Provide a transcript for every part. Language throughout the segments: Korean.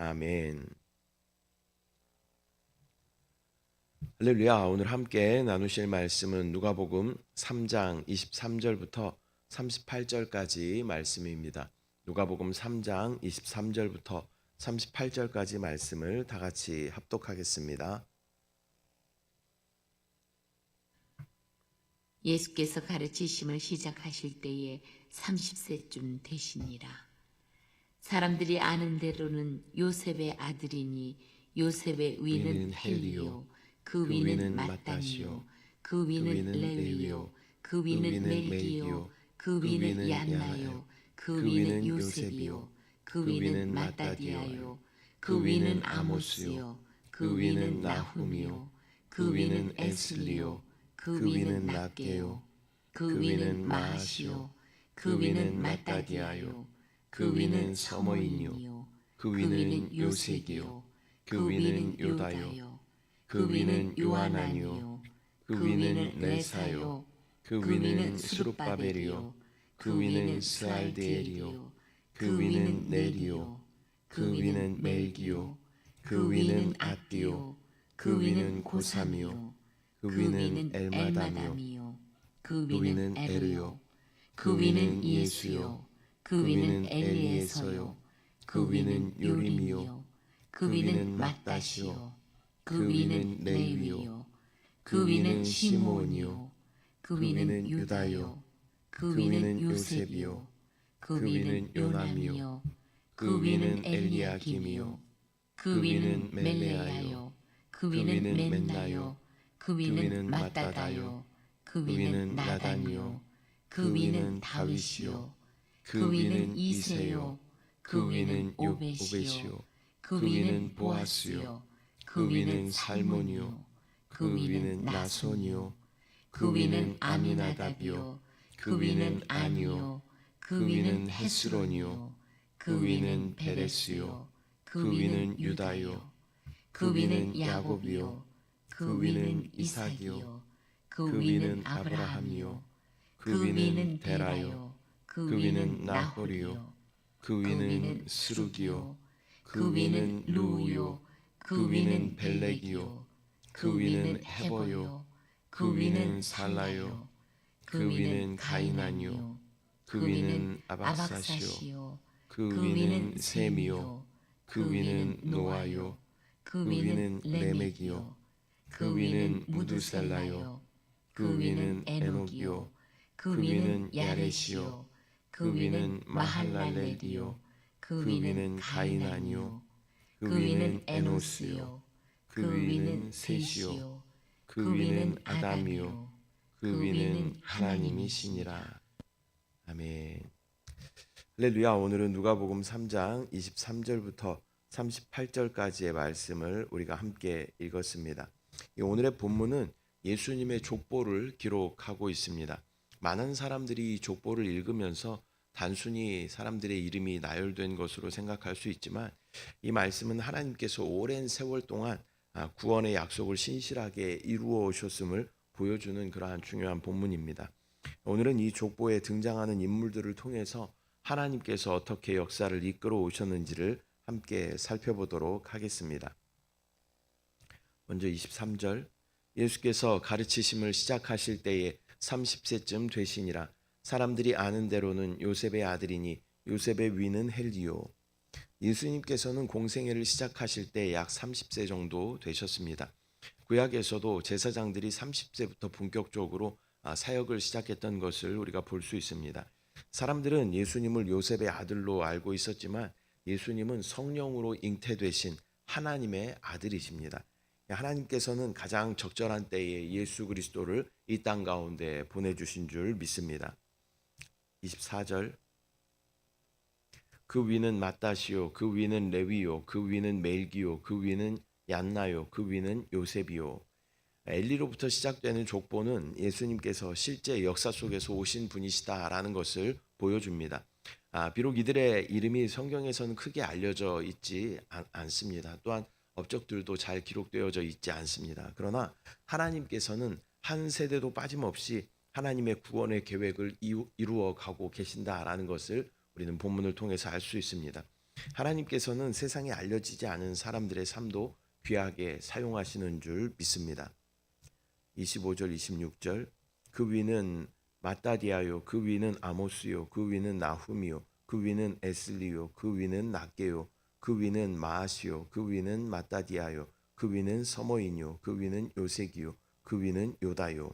아멘. 할렐루야. 오늘 함께 나누실 말씀은 누가복음 3장 23절부터 38절까지 말씀입니다. 누가복음 3장 23절부터 38절까지 말씀을 다 같이 합독하겠습니다. 예수께서 가르치심을 시작하실 때에 30세쯤 되시니라. 사람들이 아는 대로는 요셉의 아들이니 요셉의 위는 헬리요, 그 위는 마따니요, 그 위는 레위요, 그 위는 멜기요, 그 위는 얀나요, 그 위는 요셉이요, 그 위는 마따디아요, 그 위는 아모스요, 그 위는 나훔이요, 그 위는 에슬리요, 그 위는 낫게요, 그 위는 마아시요, 그 위는 마따디아요, 그 위는 서모인이요, 그 위는 요색이요, 그 위는 요다요, 그 위는 요하나니요, 그 위는 레사요, 그 위는 스룹바벨이요, 그 위는 스알디엘이요, 그 위는 네리요, 그 위는 멜기요, 그 위는 아띠요, 그 위는 고삼이요, 그 위는 엘마담이요, 그 위는 에르요, 그 위는 예수요, 그 위는 엘리에서요, 그 위는 요림이요, 그 위는 마따시요, 그 위는 레위요, 그 위는 시몬이요, 그 위는 유다요, 그 위는 요셉이요, 그 위는 요남이요, 그 위는 엘리야김이요, 그 위는 멜레아요, 그 위는 멘나요, 그 위는 마따다요, 그 위는 나단이요, 그 위는 다윗이요, 그 위는 이세요, 그 위는 오벳이요, 그 위는 보아스요, 그 위는 살몬이요, 그 위는 나손이요, 그 위는 아미나답이요, 그 위는 아니요, 그 위는 헤스론이요, 그 위는 베레스요, 그 위는 유다요, 그 위는 야곱이요, 그 위는 이삭이요, 그 위는 아브라함이요, 그 위는 데라요, 그 위는 나홀이요, 그 위는 스루기요, 그 위는 루우요, 그 위는 벨렉이요, 그 위는 헤버요, 그 위는 살라요, 그 위는 가이나니요, 그 위는 아박사시요, 그 위는 셈이요, 그 위는 노아요, 그 위는 레멕이요, 그 위는 무두셀라요, 그 위는 에녹이요, 그 위는 야렛이요, 그 위는 마할랄렐이요, 그 위는 가이나니요, 그 위는 에노스요, 그 위는 셋이요, 그 위는 아담이요, 그 위는 하나님이시니라. 아멘. 할렐루야. 오늘은 누가복음 3장 23절부터 38절까지의 말씀을 우리가 함께 읽었습니다. 오늘의 본문은 예수님의 족보를 기록하고 있습니다. 많은 사람들이 이 족보를 읽으면서 단순히 사람들의 이름이 나열된 것으로 생각할 수 있지만 이 말씀은 하나님께서 오랜 세월 동안 구원의 약속을 신실하게 이루어 오셨음을 보여주는 그러한 중요한 본문입니다. 오늘은 이 족보에 등장하는 인물들을 통해서 하나님께서 어떻게 역사를 이끌어 오셨는지를 함께 살펴보도록 하겠습니다. 먼저 23절, 예수께서 가르치심을 시작하실 때에 30세쯤 되시니라. 사람들이 아는 대로는 요셉의 아들이니 요셉의 위는 헬리요. 예수님께서는 공생애를 시작하실 때 약 30세 정도 되셨습니다. 구약에서도 제사장들이 30세부터 본격적으로 사역을 시작했던 것을 우리가 볼 수 있습니다. 사람들은 예수님을 요셉의 아들로 알고 있었지만 예수님은 성령으로 잉태되신 하나님의 아들이십니다. 하나님께서는 가장 적절한 때에 예수 그리스도를 이 땅 가운데 보내주신 줄 믿습니다. 24절, 그 위는 마따시요, 그 위는 레위요, 그 위는 멜기요, 그 위는 얀나요, 그 위는 요셉이요. 엘리로부터 시작되는 족보는 예수님께서 실제 역사 속에서 오신 분이시다라는 것을 보여줍니다. 비록 이들의 이름이 성경에서는 크게 알려져 있지 않습니다. 또한 업적들도 잘 기록되어져 있지 않습니다. 그러나 하나님께서는 한 세대도 빠짐없이 하나님의 구원의 계획을 이루어 가고 계신다라는 것을 우리는 본문을 통해서 알 수 있습니다. 하나님께서는 세상에 알려지지 않은 사람들의 삶도 귀하게 사용하시는 줄 믿습니다. 25절 26절 그 위는 마따디아요 그 위는 아모스요 그 위는 나훔이요 그 위는 에슬리요 그 위는 낫게요 그 위는 마아시요 그 위는 마따디아요 그 위는 서머인요 그 위는 요색이요 그 위는 요다요.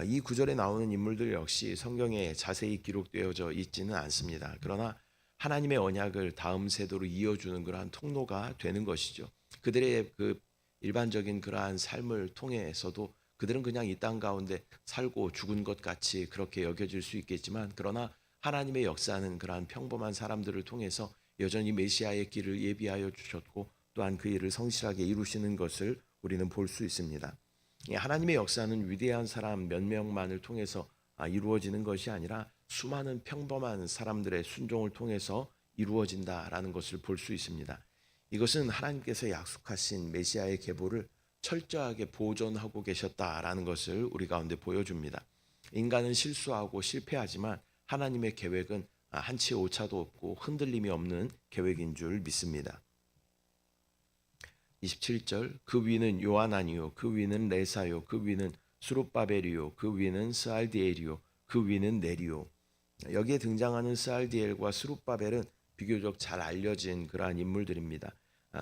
이 구절에 나오는 인물들 역시 성경에 자세히 기록되어져 있지는 않습니다. 그러나 하나님의 언약을 다음 세대로 이어주는 그러한 통로가 되는 것이죠. 그들의 그 일반적인 그러한 삶을 통해서도 그들은 그냥 이 땅 가운데 살고 죽은 것 같이 그렇게 여겨질 수 있겠지만, 그러나 하나님의 역사는 그러한 평범한 사람들을 통해서 여전히 메시아의 길을 예비하여 주셨고 또한 그 일을 성실하게 이루시는 것을 우리는 볼 수 있습니다. 하나님의 역사는 위대한 사람 몇 명만을 통해서 이루어지는 것이 아니라 수많은 평범한 사람들의 순종을 통해서 이루어진다라는 것을 볼 수 있습니다. 이것은 하나님께서 약속하신 메시아의 계보를 철저하게 보존하고 계셨다라는 것을 우리 가운데 보여줍니다. 인간은 실수하고 실패하지만 하나님의 계획은 한치 오차도 없고 흔들림이 없는 계획인 줄 믿습니다. 27절 그 위는 요하나니요 그 위는 레사요 그 위는 수룹바벨이요 그 위는 스알디엘이요 그 위는 네리요. 여기에 등장하는 스알디엘과 수룹바벨은 비교적 잘 알려진 그러한 인물들입니다.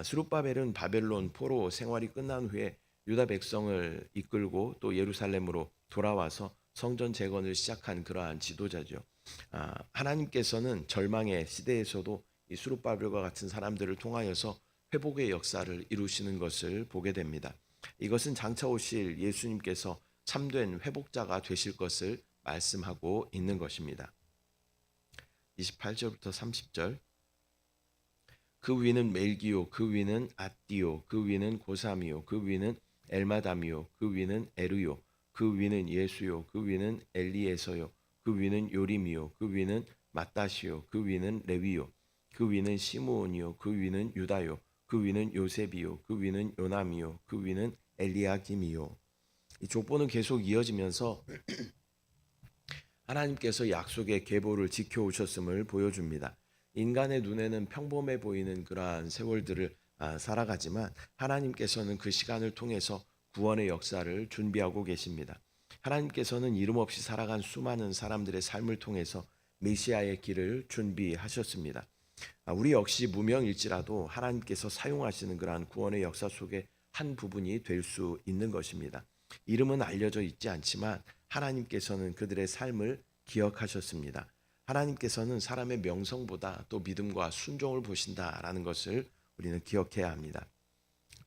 수룹바벨은 바벨론 포로 생활이 끝난 후에 유다 백성을 이끌고 또 예루살렘으로 돌아와서 성전 재건을 시작한 그러한 지도자죠. 하나님께서는 절망의 시대에서도 이 수룹바벨과 같은 사람들을 통하여서 회복의 역사를 이루시는 것을 보게 됩니다. 이것은 장차 오실 예수님께서 참된 회복자가 되실 것을 말씀하고 있는 것입니다. 28절부터 30절 그 위는 멜기요 그 위는 앗디요 그 위는 고삼이요 그 위는 엘마담이요 그 위는 에르요 그 위는 예수요 그 위는 엘리에서요 그 위는 요림이요 그 위는 마따시요 그 위는 레위요 그 위는 시므온이요 그 위는 유다요 그 위는 요셉이요 그 위는 요남이요 그 위는 엘리야김이요. 이 족보는 계속 이어지면서 하나님께서 약속의 계보를 지켜오셨음을 보여줍니다. 인간의 눈에는 평범해 보이는 그러한 세월들을 살아가지만 하나님께서는 그 시간을 통해서 구원의 역사를 준비하고 계십니다. 하나님께서는 이름 없이 살아간 수많은 사람들의 삶을 통해서 메시아의 길을 준비하셨습니다. 우리 역시 무명일지라도 하나님께서 사용하시는 그러한 구원의 역사 속에 한 부분이 될 수 있는 것입니다. 이름은 알려져 있지 않지만 하나님께서는 그들의 삶을 기억하셨습니다. 하나님께서는 사람의 명성보다 또 믿음과 순종을 보신다라는 것을 우리는 기억해야 합니다.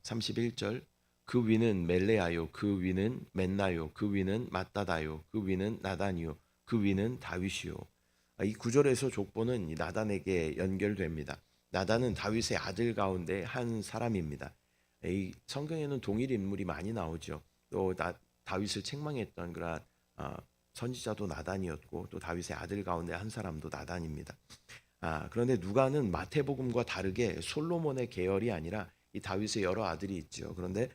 31절 그 위는 멜레아요 그 위는 맨나요 그 위는 마따다요 그 위는 나단이요 그 위는 다윗이요. 이 구절에서 족보는 이 나단에게 연결됩니다. 나단은 다윗의 아들 가운데 한 사람입니다. 이 성경에는 동일 인물이 많이 나오죠. 또 다윗을 책망했던 그런 선지자도 나단이었고 또 다윗의 아들 가운데 한 사람도 나단입니다. 그런데 누가는 마태복음과 다르게 솔로몬의 계열이 아니라 이 다윗의 여러 아들이 있죠. 그런데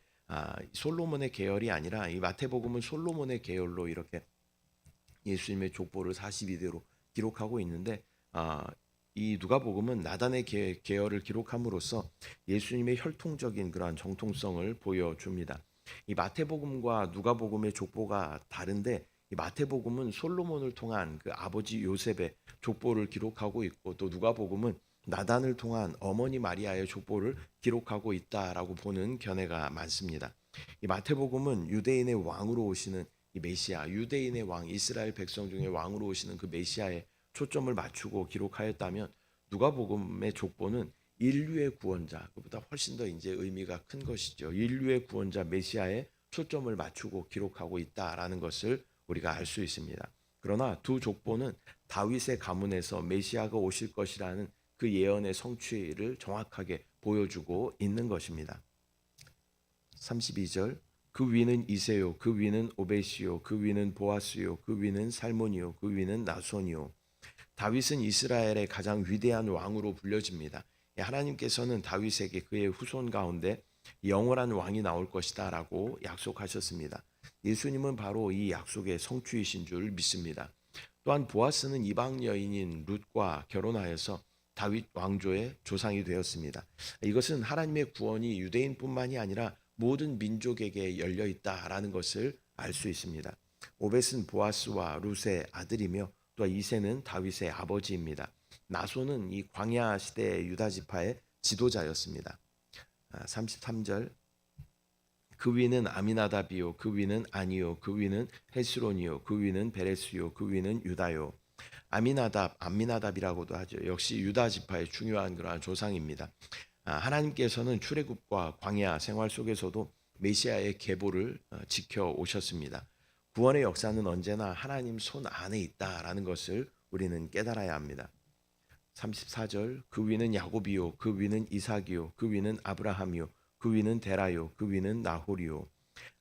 솔로몬의 계열이 아니라 이 마태복음은 솔로몬의 계열로 이렇게 예수님의 족보를 42대로 기록하고 있는데 이 누가복음은 나단의 계열을 기록함으로써 예수님의 혈통적인 그러한 정통성을 보여줍니다. 이 마태복음과 누가복음의 족보가 다른데 이 마태복음은 솔로몬을 통한 그 아버지 요셉의 족보를 기록하고 있고 또 누가복음은 나단을 통한 어머니 마리아의 족보를 기록하고 있다라고 보는 견해가 많습니다. 이 마태복음은 유대인의 왕으로 오시는 이 메시아, 유대인의 왕, 이스라엘 백성 중에 왕으로 오시는 그 메시아에 초점을 맞추고 기록하였다면 누가복음의 족보는 인류의 구원자, 그보다 훨씬 더 이제 의미가 큰 것이죠. 인류의 구원자 메시아에 초점을 맞추고 기록하고 있다라는 것을 우리가 알 수 있습니다. 그러나 두 족보는 다윗의 가문에서 메시아가 오실 것이라는 그 예언의 성취를 정확하게 보여주고 있는 것입니다. 32절 그 위는 이세요 그 위는 오벳이요 그 위는 보아스요 그 위는 살몬이요 그 위는 나손이요. 다윗은 이스라엘의 가장 위대한 왕으로 불려집니다. 하나님께서는 다윗에게 그의 후손 가운데 영원한 왕이 나올 것이다 라고 약속하셨습니다. 예수님은 바로 이 약속의 성취이신 줄 믿습니다. 또한 보아스는 이방 여인인 룻과 결혼하여서 다윗 왕조의 조상이 되었습니다. 이것은 하나님의 구원이 유대인뿐만이 아니라 모든 민족에게 열려 있다라는 것을 알 수 있습니다. 오벳은 보아스와 룻의 아들이며 또 이새는 다윗의 아버지입니다. 나손은 이 광야 시대의 유다 지파의 지도자였습니다. 33절 그 위는 아미나답이요 그 위는 아니요 그 위는 헤스론이요 그 위는 베레스요 그 위는 유다요. 암미나답이라고도 하죠. 역시 유다 지파의 중요한 그러한 조상입니다. 하나님께서는 출애굽과 광야 생활 속에서도 메시아의 계보를 지켜 오셨습니다. 구원의 역사는 언제나 하나님 손 안에 있다라는 것을 우리는 깨달아야 합니다. 34절 그 위는 야곱이요 그 위는 이삭이요 그 위는 아브라함이요 그 위는 데라요 그 위는 나홀이요.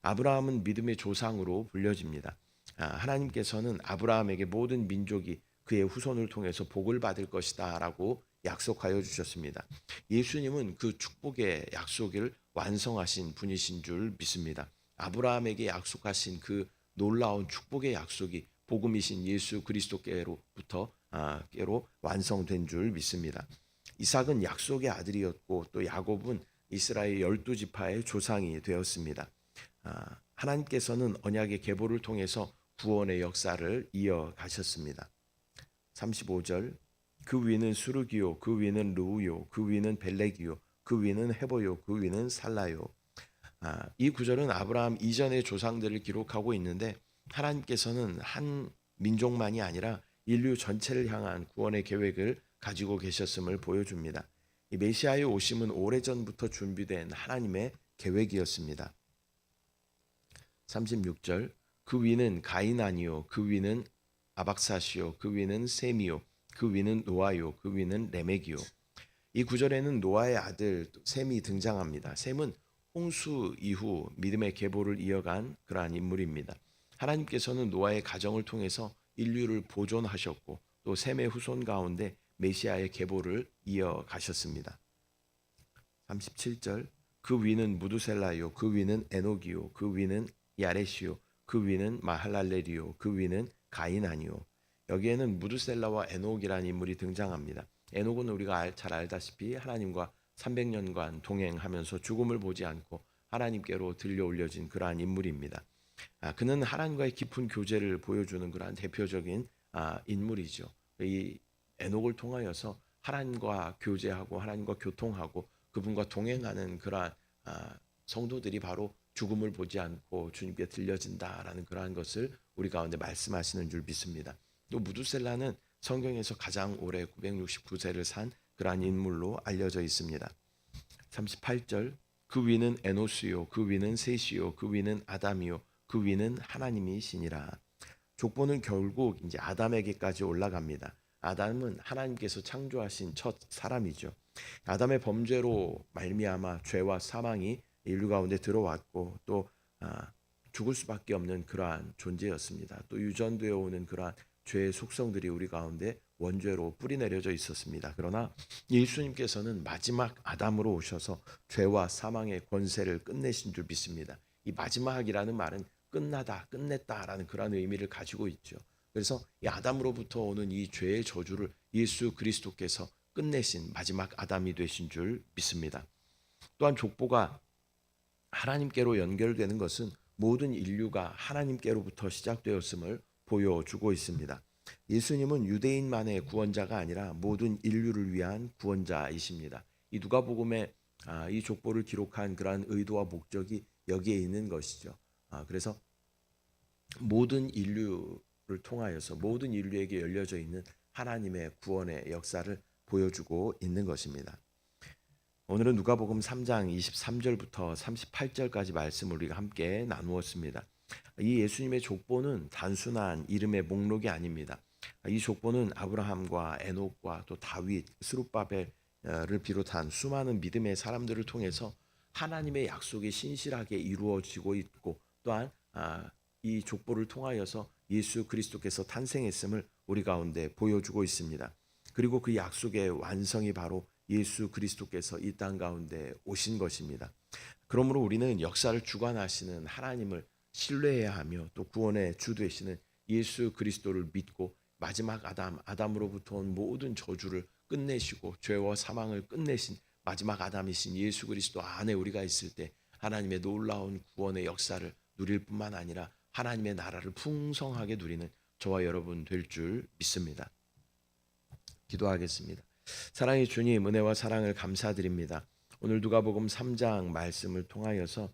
아브라함은 믿음의 조상으로 불려집니다. 하나님께서는 아브라함에게 모든 민족이 그의 후손을 통해서 복을 받을 것이다라고 약속하여 주셨습니다. 예수님은 그 축복의 약속을 완성하신 분이신 줄 믿습니다. 아브라함에게 약속하신 그 놀라운 축복의 약속이 복음이신 예수 그리스도께로부터 께로 완성된 줄 믿습니다. 이삭은 약속의 아들이었고 또 야곱은 이스라엘 12지파의 조상이 되었습니다. 하나님께서는 언약의 계보를 통해서 구원의 역사를 이어가셨습니다. 35절 그 위는 수르기요 그 위는 르우요 그 위는 벨렉이요 그 위는 헤보요 그 위는 살라요. 이 구절은 아브라함 이전의 조상들을 기록하고 있는데 하나님께서는 한 민족만이 아니라 인류 전체를 향한 구원의 계획을 가지고 계셨음을 보여줍니다. 이 메시아의 오심은 오래전부터 준비된 하나님의 계획이었습니다. 36절 그 위는 가이나니요 그 위는 아박사시요 그 위는 셈이요 그 위는 노아요 그 위는 레멕이요. 이 구절에는 노아의 아들 셈이 등장합니다. 셈은 홍수 이후 믿음의 계보를 이어간 그러한 인물입니다. 하나님께서는 노아의 가정을 통해서 인류를 보존하셨고 또 셈의 후손 가운데 메시아의 계보를 이어가셨습니다. 37절 그 위는 무두셀라요 그 위는 에녹이요 그 위는 야렛이요 그 위는 마할랄렐이요 그 위는 가인아니요. 여기에는 무두셀라와 에녹이라는 인물이 등장합니다. 에녹은 우리가 잘 알다시피 하나님과 300년간 동행하면서 죽음을 보지 않고 하나님께로 들려 올려진 그러한 인물입니다. 그는 하나님과의 깊은 교제를 보여주는 그러한 대표적인 인물이죠. 이 에녹을 통하여서 하나님과 교제하고 하나님과 교통하고 그분과 동행하는 그러한 성도들이 바로 죽음을 보지 않고 주님께 들려진다라는 그러한 것을 우리 가운데 말씀하시는 줄 믿습니다. 또 무두셀라는 성경에서 가장 오래 969세를 산 그러한 인물로 알려져 있습니다. 38절 그 위는 에노스요 그 위는 셋이요 그 위는 아담이요 그 위는 하나님이시니라. 족보는 결국 이제 아담에게까지 올라갑니다. 아담은 하나님께서 창조하신 첫 사람이죠. 아담의 범죄로 말미암아 죄와 사망이 인류 가운데 들어왔고 또 죽을 수밖에 없는 그러한 존재였습니다. 또 유전되어 오는 그러한 죄의 속성들이 우리 가운데 원죄로 뿌리내려져 있었습니다. 그러나 예수님께서는 마지막 아담으로 오셔서 죄와 사망의 권세를 끝내신 줄 믿습니다. 이 마지막이라는 말은 끝나다, 끝냈다라는 그런 의미를 가지고 있죠. 그래서 이 아담으로부터 오는 이 죄의 저주를 예수 그리스도께서 끝내신 마지막 아담이 되신 줄 믿습니다. 또한 족보가 하나님께로 연결되는 것은 모든 인류가 하나님께로부터 시작되었음을 보여주고 있습니다. 예수님은 유대인만의 구원자가 아니라 모든 인류를 위한 구원자이십니다. 이 누가복음에 이 족보를 기록한 그러한 의도와 목적이 여기에 있는 것이죠. 그래서 모든 인류를 통하여서 모든 인류에게 열려져 있는 하나님의 구원의 역사를 보여주고 있는 것입니다. 오늘은 누가복음 3장 23절부터 38절까지 말씀을 우리가 함께 나누었습니다. 이 예수님의 족보는 단순한 이름의 목록이 아닙니다. 이 족보는 아브라함과 에녹과 또 다윗, 스룹바벨을 비롯한 수많은 믿음의 사람들을 통해서 하나님의 약속이 신실하게 이루어지고 있고 또한 이 족보를 통하여서 예수 그리스도께서 탄생했음을 우리 가운데 보여주고 있습니다. 그리고 그 약속의 완성이 바로 예수 그리스도께서 이 땅 가운데 오신 것입니다. 그러므로 우리는 역사를 주관하시는 하나님을 신뢰해야 하며 또 구원의 주 되시는 예수 그리스도를 믿고 마지막 아담으로부터 온 모든 저주를 끝내시고 죄와 사망을 끝내신 마지막 아담이신 예수 그리스도 안에 우리가 있을 때 하나님의 놀라운 구원의 역사를 누릴 뿐만 아니라 하나님의 나라를 풍성하게 누리는 저와 여러분 될 줄 믿습니다. 기도하겠습니다. 사랑의 주님, 은혜와 사랑을 감사드립니다. 오늘 누가복음 3장 말씀을 통하여서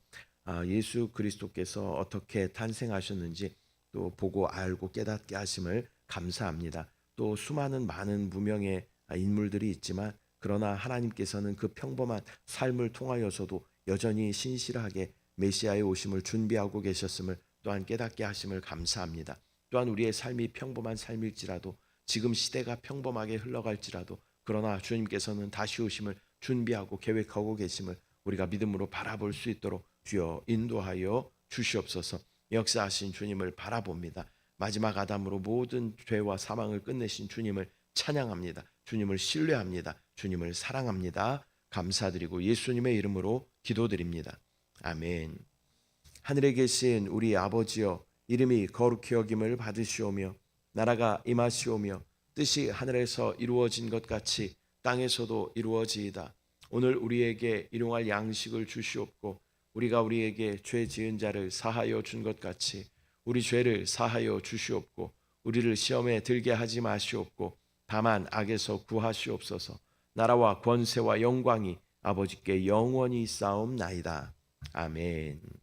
예수 그리스도께서 어떻게 탄생하셨는지 또 보고 알고 깨닫게 하심을 감사합니다. 또 수많은 많은 무명의 인물들이 있지만 그러나 하나님께서는 그 평범한 삶을 통하여서도 여전히 신실하게 메시아의 오심을 준비하고 계셨음을 또한 깨닫게 하심을 감사합니다. 또한 우리의 삶이 평범한 삶일지라도 지금 시대가 평범하게 흘러갈지라도 그러나 주님께서는 다시 오심을 준비하고 계획하고 계심을 우리가 믿음으로 바라볼 수 있도록 주여 인도하여 주시옵소서. 역사하신 주님을 바라봅니다. 마지막 아담으로 모든 죄와 사망을 끝내신 주님을 찬양합니다. 주님을 신뢰합니다. 주님을 사랑합니다. 감사드리고 예수님의 이름으로 기도드립니다. 아멘. 하늘에 계신 우리 아버지여, 이름이 거룩히 여김을 받으시오며 나라가 임하시오며 뜻이 하늘에서 이루어진 것 같이 땅에서도 이루어지이다. 오늘 우리에게 일용할 양식을 주시옵고 우리가 우리에게 죄 지은 자를 사하여 준 것 같이 우리 죄를 사하여 주시옵고 우리를 시험에 들게 하지 마시옵고 다만 악에서 구하시옵소서. 나라와 권세와 영광이 아버지께 영원히 있사옵나이다. 아멘.